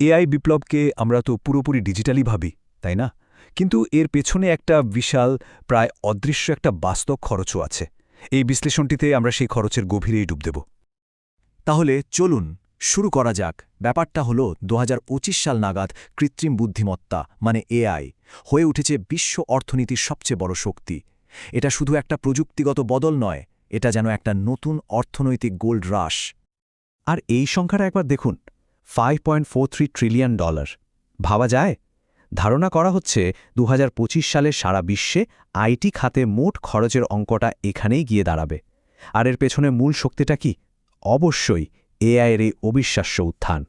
AI বিপ্লবকে আমরা তো পুরোপুরি ডিজিটালি ভাবি, তাই না? কিন্তু এর পেছনে একটা বিশাল, প্রায় অদৃশ্য একটা বাস্তব খরচও আছে। এই বিশ্লেষণটিতে আমরা সেই খরচের গভীরেই ডুব দেব। তাহলে চলুন শুরু করা যাক। ব্যাপারটা হলো ২০২৫ সাল নাগাদ কৃত্রিম বুদ্ধিমত্তা মানে এআই হয়ে উঠেছে বিশ্ব অর্থনীতির সবচেয়ে বড় শক্তি। এটা শুধু একটা প্রযুক্তিগত বদল নয়, এটা যেন একটা নতুন অর্থনৈতিক গোল্ড রাশ। আর এই সংখ্যাটা একবার দেখুন, $5.43 ট্রিলিয়ন। ভাবা যায়? ধারণা করা হচ্ছে ২০২৫ সালে সারা বিশ্বে আইটি খাতে মোট খরচের অঙ্কটা এখানেই গিয়ে দাঁড়াবে। আর এর পেছনে মূল শক্তিটা কি? অবশ্যই এআইয়ের এই অবিশ্বাস্য উত্থান।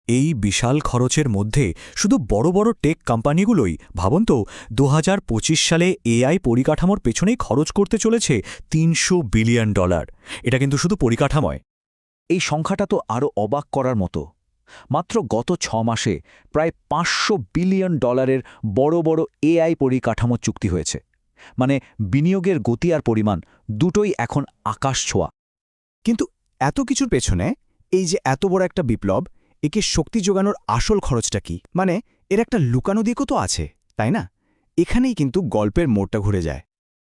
এই বিশাল খরচের মধ্যে শুধু বড় বড় টেক কোম্পানিগুলোই, ভাবুন তো, ২০২৫ সালে এআই পরিকাঠামোর পেছনেই খরচ করতে চলেছে $৩০০ বিলিয়ন। এটা কিন্তু শুধু পরিকাঠামোয়। এই সংখ্যাটা তো আরও অবাক করার মতো। মাত্র গত ৬ মাসে প্রায় $৫০০ বিলিয়ন বড় বড় এআই পরিকাঠামো চুক্তি হয়েছে। মানে বিনিয়োগের গতি আর পরিমাণ দুটোই এখন আকাশ ছোঁয়া। কিন্তু এত কিছুর পেছনে এই যে এত বড় একটা বিপ্লব, একে শক্তি যোগানোর আসল খরচটা কি? মানে এর একটা লুকানো দিকও তো আছে, তাই না? এখানেই কিন্তু গল্পের মোড়টা ঘুরে যায়।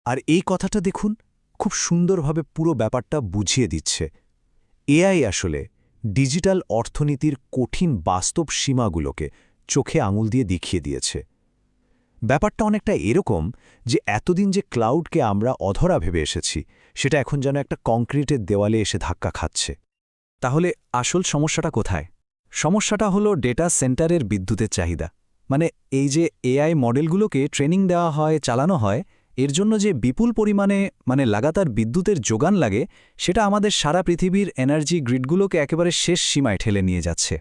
আর এই কথাটা দেখুন, খুব সুন্দরভাবে পুরো ব্যাপারটা বুঝিয়ে দিচ্ছে। এআই আসলে ডিজিটাল অর্থনীতির কঠিন বাস্তব সীমাগুলোকে চোখে আঙুল দিয়ে দেখিয়ে দিয়েছে। ব্যাপারটা অনেকটা এরকম যে এতদিন যে ক্লাউডকে আমরা অধরা ভেবে এসেছি, সেটা এখন যেন একটা কংক্রিটের দেওয়ালে এসে ধাক্কা খাচ্ছে। তাহলে আসল সমস্যাটা কোথায়? সমস্যাটা হলো ডেটা সেন্টারের বিদ্যুতের চাহিদা। মানে এই যে এআই মডেলগুলোকে ট্রেনিং দেওয়া হয়, চালানো হয়, এর জন্য যে বিপুল পরিমাণে লাগাতার বিদ্যুতের যোগান লাগে, সেটা আমাদের সারা পৃথিবীর এনার্জি গ্রিডগুলোকে একেবারে শেষ সীমায় ঠেলে নিয়ে যাচ্ছে।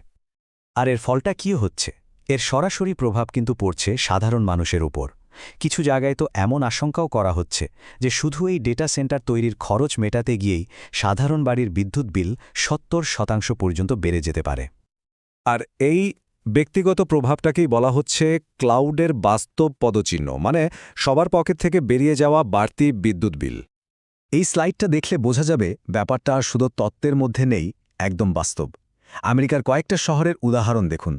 আর এর ফলটা কী হচ্ছে? এর সরাসরি প্রভাব কিন্তু পড়ছে সাধারণ মানুষের উপর। কিছু জায়গায় তো এমন আশঙ্কাও করা হচ্ছে যে শুধু এই ডেটা সেন্টার তৈরির খরচ মেটাতে গিয়েই সাধারণ বাড়ির বিদ্যুৎ বিল ৭০% পর্যন্ত বেড়ে যেতে পারে। আর এই ব্যক্তিগত প্রভাবটাকেই বলা হচ্ছে ক্লাউডের বাস্তব পদচিহ্ন, মানে সবার পকেট থেকে বেরিয়ে যাওয়া বাড়তি বিদ্যুৎ বিল। এই স্লাইডটা দেখলে বোঝা যাবে ব্যাপারটা আর শুধু তত্ত্বের মধ্যে নেই, একদম বাস্তব। আমেরিকার কয়েকটা শহরের উদাহরণ দেখুন।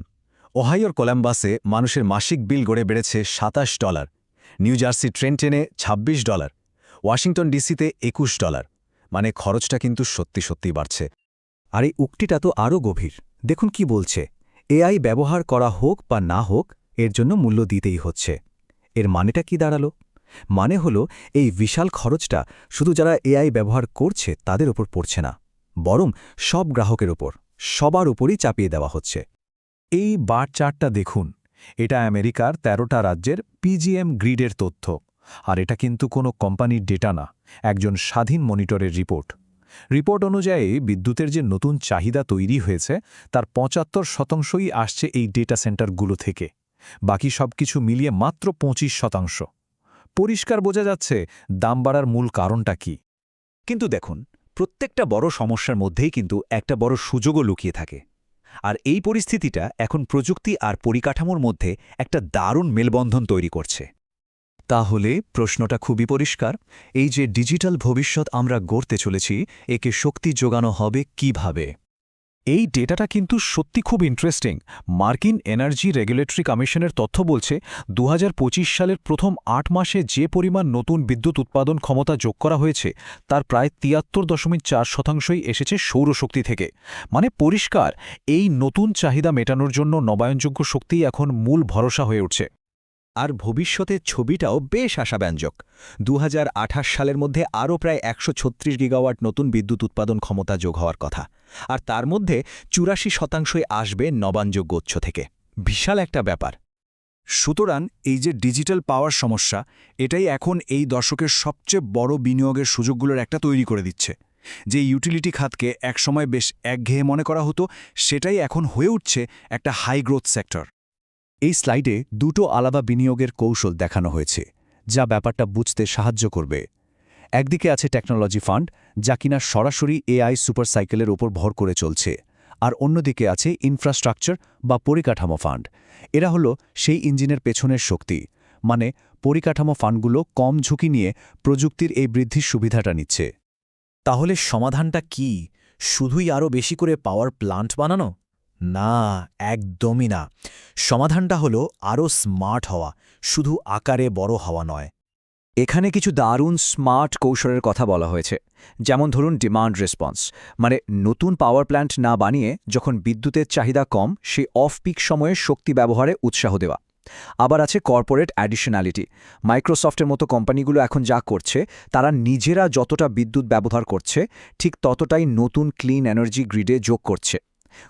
ওহাইওর কলাম্বাসে মানুষের মাসিক বিল গড়ে বেড়েছে $২৭, নিউ জার্সি ট্রেন্টনে $২৬, ওয়াশিংটন ডিসিতে $২১। মানে খরচটা কিন্তু সত্যি সত্যি বাড়ছে। আর এই উক্তিটা তো আরও গভীর। দেখুন কি বলছে, এআই ব্যবহার করা হোক বা না হোক, এর জন্য মূল্য দিতেই হচ্ছে। এর মানেটা কি দাঁড়ালো? মানে হলো এই বিশাল খরচটা শুধু যারা এআই ব্যবহার করছে তাদের ওপর পড়ছে না, বরং সব গ্রাহকের ওপর, সবার উপরই চাপিয়ে দেওয়া হচ্ছে। এই বার চার্টটা দেখুন, এটা আমেরিকার ১৩টা রাজ্যের পিজিএম গ্রিডের তথ্য। আর এটা কিন্তু কোনো কোম্পানির ডেটা না, একজন স্বাধীন মনিটরের রিপোর্ট অনুযায়ী বিদ্যুতের যে নতুন চাহিদা তৈরি হয়েছে তার ৭৫%ই আসছে এই ডেটা সেন্টারগুলো থেকে। বাকি সবকিছু মিলিয়ে মাত্র ২৫%। পরিষ্কার বোঝা যাচ্ছে দাম বাড়ার মূল কারণটা কি। কিন্তু দেখুন, প্রত্যেকটা বড় সমস্যার মধ্যেই কিন্তু একটা বড় সুযোগও লুকিয়ে থাকে। আর এই পরিস্থিতিটা এখন প্রযুক্তি আর পরিকাঠামোর মধ্যে একটা দারুণ মেলবন্ধন তৈরি করছে। তাহলে প্রশ্নটা খুবই পরিষ্কার, এই যে ডিজিটাল ভবিষ্যৎ আমরা গড়তে চলেছি, একে শক্তি যোগানো হবে কিভাবে? এই ডেটাটা কিন্তু সত্যি খুব ইন্টারেস্টিং। মার্কিন এনার্জি রেগুলেটরি কমিশনের তথ্য বলছে ২০২৫ সালের প্রথম ৮ মাসে যে পরিমাণ নতুন বিদ্যুৎ উৎপাদন ক্ষমতা যোগ করা হয়েছে তার প্রায় ৭৩.৪%ই এসেছে সৌরশক্তি থেকে। মানে পরিষ্কার, এই নতুন চাহিদা মেটানোর জন্য নবায়নযোগ্য শক্তিই এখন মূল ভরসা হয়ে উঠছে। আর ভবিষ্যতের ছবিটাও বেশ আশাব্যঞ্জক। ২০২৮ সালের মধ্যে আরও প্রায় ১৩৬ গিগাওয়াট নতুন বিদ্যুৎ উৎপাদন ক্ষমতা যোগ হওয়ার কথা। আর তার মধ্যে ৮৪%ই আসবে নবায়নযোগ্য উৎস থেকে। বিশাল একটা ব্যাপার। সুতরাং এই যে ডিজিটাল পাওয়ার সমস্যা, এটাই এখন এই দশকের সবচেয়ে বড় বিনিয়োগের সুযোগগুলোর একটা তৈরি করে দিচ্ছে। যে ইউটিলিটি খাতকে একসময় বেশ একঘেয়ে মনে করা হতো, সেটাই এখন হয়ে উঠছে একটা হাই গ্রোথ সেক্টর। এই স্লাইডে দুটো আলাদা বিনিয়োগের কৌশল দেখানো হয়েছে, যা ব্যাপারটা বুঝতে সাহায্য করবে। একদিকে আছে টেকনোলজি ফান্ড, যা কিনা সরাসরি এআই সুপারসাইকেলের ওপর ভর করে চলছে। আর অন্যদিকে আছে ইনফ্রাস্ট্রাকচার বা পরিকাঠামো ফান্ড। এরা হলো সেই ইঞ্জিনের পেছনের শক্তি। মানে পরিকাঠামো ফান্ডগুলো কম ঝুঁকি নিয়ে প্রযুক্তির এই বৃদ্ধির সুবিধাটা নিচ্ছে। তাহলে সমাধানটা কি? শুধুই আরও বেশি করে পাওয়ার প্লান্ট বানানো? না, একদমই না। সমাধানটা হলো আরও স্মার্ট হওয়া, শুধু আকারে বড় হওয়া নয়। এখানে কিছু দারুণ স্মার্ট কৌশলের কথা বলা হয়েছে, যেমন ধরুন ডিমান্ড রেসপন্স, মানে নতুন পাওয়ার প্ল্যান্ট না বানিয়ে যখন বিদ্যুতের চাহিদা কম সেই অফ পিক সময়ে শক্তি ব্যবহারে উৎসাহ দেওয়া। আবার আছে কর্পোরেট অ্যাডিশনালিটি। মাইক্রোসফটের মতো কোম্পানিগুলো এখন যা করছে, তারা নিজেরা যতটা বিদ্যুৎ ব্যবহার করছে ঠিক ততটাই নতুন ক্লিন এনার্জি গ্রিডে যোগ করছে।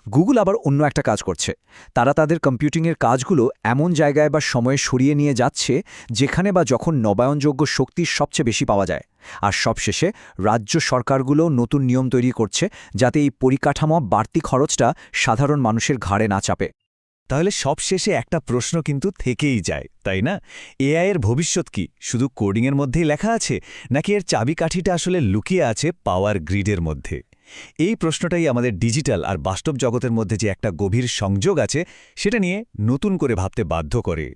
গুগল আবার অন্য একটা কাজ করছে, তারা তাদের কম্পিউটিংয়ের কাজগুলো এমন জায়গায় বা সময়ে সরিয়ে নিয়ে যাচ্ছে যেখানে বা যখন নবায়নযোগ্য শক্তির সবচেয়ে বেশি পাওয়া যায়। আর সবশেষে রাজ্য সরকারগুলো নতুন নিয়ম তৈরি করছে যাতে এই পরিকাঠামো বাড়তি খরচটা সাধারণ মানুষের ঘাড়ে না চাপে। তাহলে সবশেষে একটা প্রশ্ন কিন্তু থেকেই যায়, তাই না? এআই এর ভবিষ্যৎ কি শুধু কোডিংয়ের মধ্যেই লেখা আছে, নাকি এর চাবিকাঠিটা আসলে লুকিয়ে আছে পাওয়ার গ্রিডের মধ্যে? এই প্রশ্নটাই আমাদের ডিজিটাল আর বাস্তব জগতের মধ্যে যে একটা গভীর সংযোগ আছে সেটা নিয়ে নতুন করে ভাবতে বাধ্য করে।